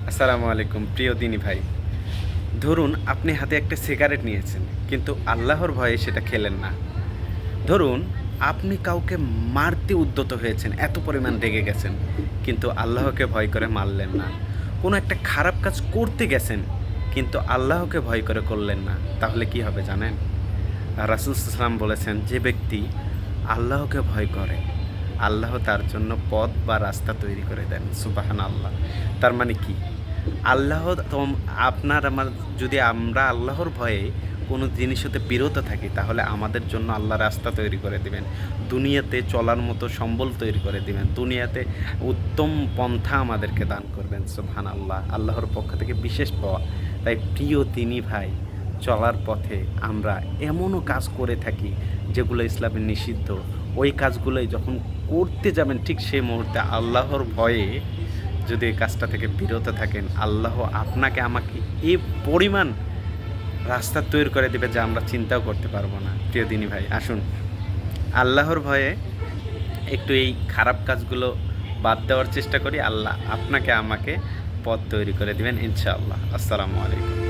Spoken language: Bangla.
আসসালামু আলাইকুম প্রিয় দিনী ভাই। ধরুন আপনি হাতে একটা সিগারেট নিয়েছেন, কিন্তু আল্লাহর ভয়ে সেটা খেলেন না। ধরুন আপনি কাউকে মারতে উদ্যত হয়েছেন, এত পরিমাণ রেগে গেছেন, কিন্তু আল্লাহকে ভয় করে মারলেন না। কোনো একটা খারাপ কাজ করতে গেছেন, কিন্তু আল্লাহকে ভয় করে করলেন না। তাহলে কি হবে জানেন? রাসূল সাল্লাল্লাহু আলাইহি বলেছেন, যে ব্যক্তি আল্লাহকে ভয় করে, আল্লাহ তার জন্য পথ বা রাস্তা তৈরি করে দেন। সুবহানাল্লাহ। তার মানে কি? আল্লাহ তম আপনার আমার, যদি আমরা আল্লাহর ভয়ে কোনো জিনিস হতে বিরত থাকি, তাহলে আমাদের জন্য আল্লাহ রাস্তা তৈরি করে দিবেন। দুনিয়াতে চলার মতো সম্বল তৈরি করে দিবেন। দুনিয়াতে উত্তম পন্থা আমাদেরকে দান করবেন। সুবহানাল্লাহ। আল্লাহর পক্ষ থেকে বিশেষ পাওয়া। তাই প্রিয় দিনী ভাই, চলার পথে আমরা এমনও কাজ করে থাকি যেগুলো ইসলামে নিষিদ্ধ। ওই কাজগুলোই যখন করতে যাবেন, ঠিক সেই মুহূর্তে আল্লাহর ভয়ে যদি এই কাজটা থেকে বিরত থাকেন, আল্লাহ আপনাকে আমাকে এই পরিমাণ রাস্তা তৈরি করে দেবে যা আমরা চিন্তাও করতে পারবো না। প্রিয় দিনী ভাই, আসুন আল্লাহর ভয়ে একটু এই খারাপ কাজগুলো বাদ দেওয়ার চেষ্টা করি। আল্লাহ আপনাকে আমাকে পথ তৈরি করে দিবেন ইনশাআল্লাহ। আসসালামু আলাইকুম।